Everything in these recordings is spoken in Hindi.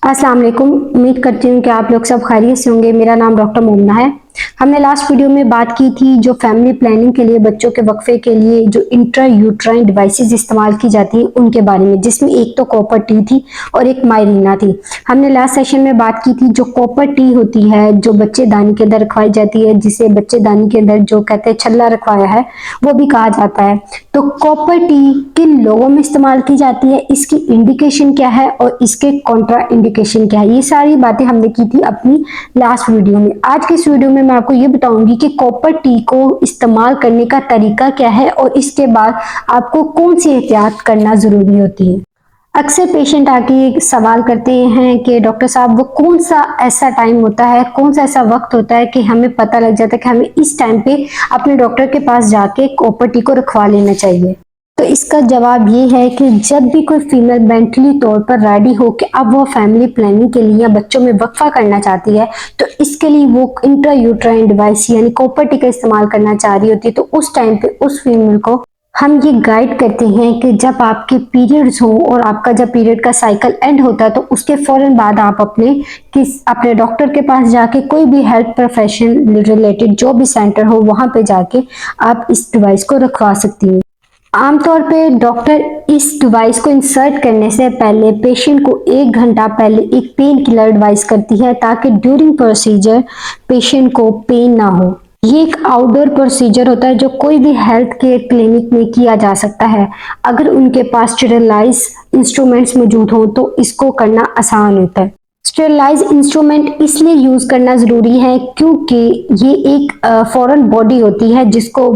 अस्सलाम वालेकुम। उम्मीद करती हूँ कि आप लोग सब खैरियत से होंगे। मेरा नाम डॉक्टर मोमना है। हमने लास्ट वीडियो में बात की थी जो फैमिली प्लानिंग के लिए बच्चों के वक्फे के लिए जो इंट्रा यूट्राइन डिवाइसेस इस्तेमाल की जाती है उनके बारे में, जिसमें एक तो कॉपर टी थी और एक मायरीना थी। हमने लास्ट सेशन में बात की थी जो कॉपर टी होती है जो बच्चेदानी के अंदर रखवाई जाती है, जिसे बच्चेदानी के अंदर जो कहते हैं छल्ला रखवाया है वो भी कहा जाता है। तो कॉपर टी किन लोगों में इस्तेमाल की जाती है, इसकी इंडिकेशन क्या है और इसके कॉन्ट्रा इंडिकेशन क्या है, ये सारी बातें हमने की थी अपनी लास्ट वीडियो में। आज के इस वीडियो में मैं आपको ये बताऊंगी कि कॉपर टी को इस्तेमाल करने का तरीका क्या है और इसके बाद आपको कौन सी एहतियात करना जरूरी होती है। अक्सर पेशेंट आके सवाल करते हैं कि डॉक्टर साहब वो कौन सा ऐसा टाइम होता है, कौन सा ऐसा वक्त होता है कि हमें पता लग जाता है कि हमें इस टाइम पे अपने डॉक्टर के पास जाके कॉपर टी को रखवा लेना चाहिए। तो इसका जवाब ये है कि जब भी कोई फीमेल मेंटली तौर पर रेडी हो कि अब वो फैमिली प्लानिंग के लिए या बच्चों में वक्फा करना चाहती है, तो इसके लिए वो इंट्रा यूट्राइन डिवाइस यानी कॉपर टी का इस्तेमाल करना चाह रही होती है, तो उस टाइम पे उस फीमेल को हम ये गाइड करते हैं कि जब आपके पीरियड्स हो और आपका जब पीरियड का साइकिल एंड होता है तो उसके फौरन बाद आप अपने डॉक्टर के पास जाके कोई भी हेल्थ प्रोफेशन रिलेटेड जो भी सेंटर हो वहां पे जाके आप इस डिवाइस को रखवा सकती हैं। आमतौर पे डॉक्टर इस डिवाइस को इंसर्ट करने से पहले पेशेंट को 1 घंटा पहले एक पेन किलर एडवाइस करती है ताकि ड्यूरिंग प्रोसीजर पेशेंट को पेन ना हो। ये एक आउटडोर प्रोसीजर होता है जो कोई भी हेल्थ केयर क्लिनिक में किया जा सकता है। अगर उनके पास स्टेरिलाइज इंस्ट्रूमेंट्स मौजूद हो तो इसको करना आसान होता है। स्टेरिलाइज इंस्ट्रूमेंट इसलिए यूज करना जरूरी है क्योंकि ये एक फॉरेन बॉडी होती है जिसको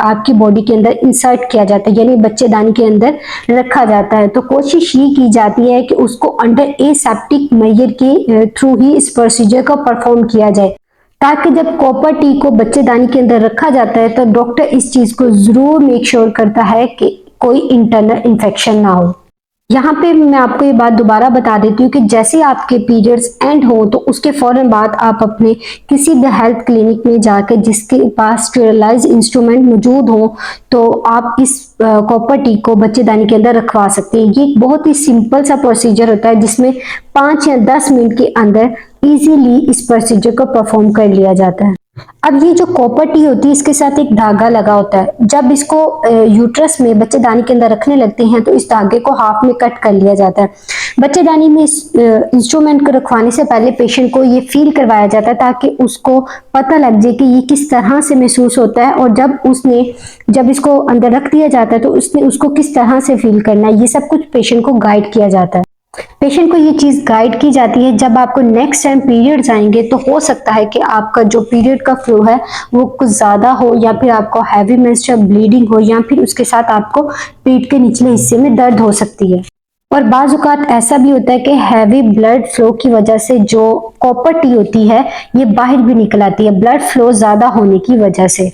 आपकी बॉडी के अंदर इंसर्ट किया जाता है, यानी बच्चेदानी के अंदर रखा जाता है। तो कोशिश ये की जाती है कि उसको अंडर एसेप्टिक मेजर के थ्रू ही इस प्रोसीजर को परफॉर्म किया जाए, ताकि जब कॉपर टी को बच्चेदानी के अंदर रखा जाता है तो डॉक्टर इस चीज को जरूर मेक श्योर करता है कि कोई इंटरनल इन्फेक्शन ना हो। यहाँ पे मैं आपको ये बात दोबारा बता देती हूँ कि जैसे आपके पीरियड्स एंड हो तो उसके फौरन बाद आप अपने किसी भी हेल्थ क्लिनिक में जाकर जिसके पास स्टेरिलाइज इंस्ट्रूमेंट मौजूद हो तो आप इस कॉपर टी को बच्चेदानी के अंदर रखवा सकते हैं। ये एक बहुत ही सिंपल सा प्रोसीजर होता है जिसमें 5 या 10 मिनट के अंदर इजीली इस प्रोसीजर को परफॉर्म कर लिया जाता है। अब ये जो कॉपर टी होती है इसके साथ एक धागा लगा होता है। जब इसको यूट्रस में बच्चेदानी के अंदर रखने लगते हैं तो इस धागे को हाफ में कट कर लिया जाता है। बच्चेदानी में इस इंस्ट्रूमेंट को रखवाने से पहले पेशेंट को ये फील करवाया जाता है ताकि उसको पता लग जाए कि ये किस तरह से महसूस होता है, और जब इसको अंदर रख दिया जाता है तो उसने उसको किस तरह से फील करना है, ये सब कुछ पेशेंट को गाइड किया जाता है। पेशेंट को ये चीज गाइड की जाती है। जब आपको नेक्स्ट टाइम पीरियड्स आएंगे तो हो सकता है कि आपका जो पीरियड का फ्लो है वो कुछ ज्यादा हो, या फिर आपको हैवी मेंस्ट्रुअल ब्लीडिंग हो, या फिर उसके साथ आपको पेट के निचले हिस्से में दर्द हो सकती है। और बाज़ औक़ात ऐसा भी होता है कि हैवी ब्लड फ्लो की वजह से जो कॉपर टी होती है ये बाहर भी निकल आती है, ब्लड फ्लो ज्यादा होने की वजह से,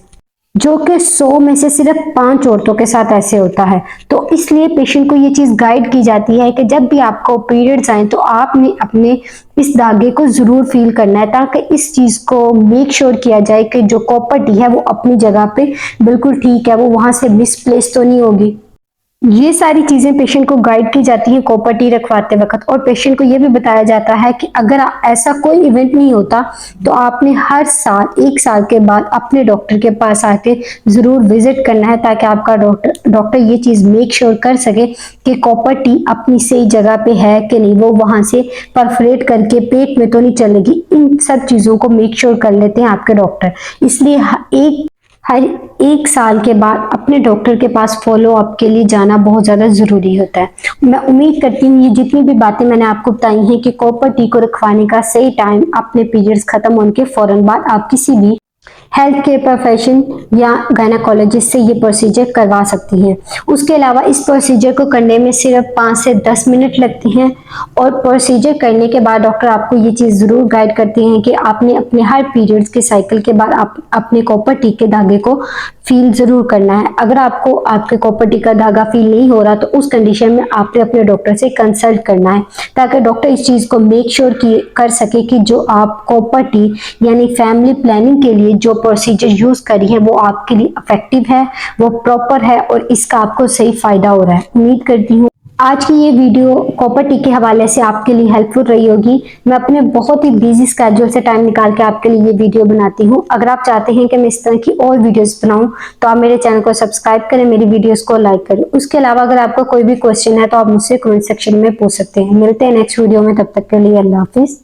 जो कि 100 में से सिर्फ 5 औरतों के साथ ऐसे होता है। तो इसलिए पेशेंट को ये चीज गाइड की जाती है कि जब भी आपको पीरियड्स आए तो आपने अपने इस धागे को जरूर फील करना है ताकि इस चीज को मेक श्योर किया जाए कि जो कॉपर टी है वो अपनी जगह पे बिल्कुल ठीक है, वो वहां से मिसप्लेस तो नहीं होगी। ये सारी चीजें पेशेंट को गाइड की जाती है कॉपर टी रखवाते वक्त, और पेशेंट को ये भी बताया जाता है कि अगर ऐसा कोई इवेंट नहीं होता तो आपने हर साल 1 साल के बाद अपने डॉक्टर के पास आके जरूर विजिट करना है ताकि आपका डॉक्टर ये चीज मेक श्योर कर सके कि कॉपर टी अपनी सही जगह पे है कि नहीं, वो वहां से परफोरेट करके पेट में तो नहीं चलेगी। इन सब चीजों को मेक श्योर कर लेते हैं आपके डॉक्टर। इसलिए हर 1 साल के बाद अपने डॉक्टर के पास फॉलो अप के लिए जाना बहुत ज़्यादा ज़रूरी होता है। मैं उम्मीद करती हूँ ये जितनी भी बातें मैंने आपको बताई हैं कि कॉपर टी को रखवाने का सही टाइम अपने पीरियड्स खत्म होने के फौरन बाद आप किसी भी हेल्थ केयर प्रोफेशन या गायनेकोलॉजिस्ट से ये प्रोसीजर करवा सकती हैं। उसके अलावा इस प्रोसीजर को करने में सिर्फ 5 से 10 मिनट लगती हैं, और प्रोसीजर करने के बाद डॉक्टर आपको ये चीज़ ज़रूर गाइड करते हैं कि आपने अपने हर पीरियड्स के साइकिल के बाद आप अपने कॉपर टी के धागे को फील ज़रूर करना है। अगर आपको आपके कॉपर टी का धागा फील नहीं हो रहा तो उस कंडीशन में आपने अपने डॉक्टर से कंसल्ट करना है ताकि डॉक्टर इस चीज़ को मेक श्योर कर सके कि जो आप कॉपर टी यानी फैमिली प्लानिंग के लिए जो प्रोसीजर यूज करी है वो आपके लिए इफेक्टिव है, वो प्रॉपर है और इसका आपको सही फायदा हो रहा है। उम्मीद करती हूँ आज की ये वीडियो कॉपर टी के हवाले से आपके लिए हेल्पफुल रही होगी। मैं अपने बहुत ही बिजी स्केड्यूल से टाइम निकाल के आपके लिए ये वीडियो बनाती हूँ। अगर आप चाहते हैं कि मैं इस तरह की और वीडियोस बनाऊं तो आप मेरे चैनल को सब्सक्राइब करें, मेरी वीडियोस को लाइक करें। उसके अलावा अगर आपका कोई भी क्वेश्चन है तो आप मुझसे कमेंट सेक्शन में पूछ सकते हैं। मिलते हैं नेक्स्ट वीडियो में, तब तक के लिए अल्लाह हाफिज।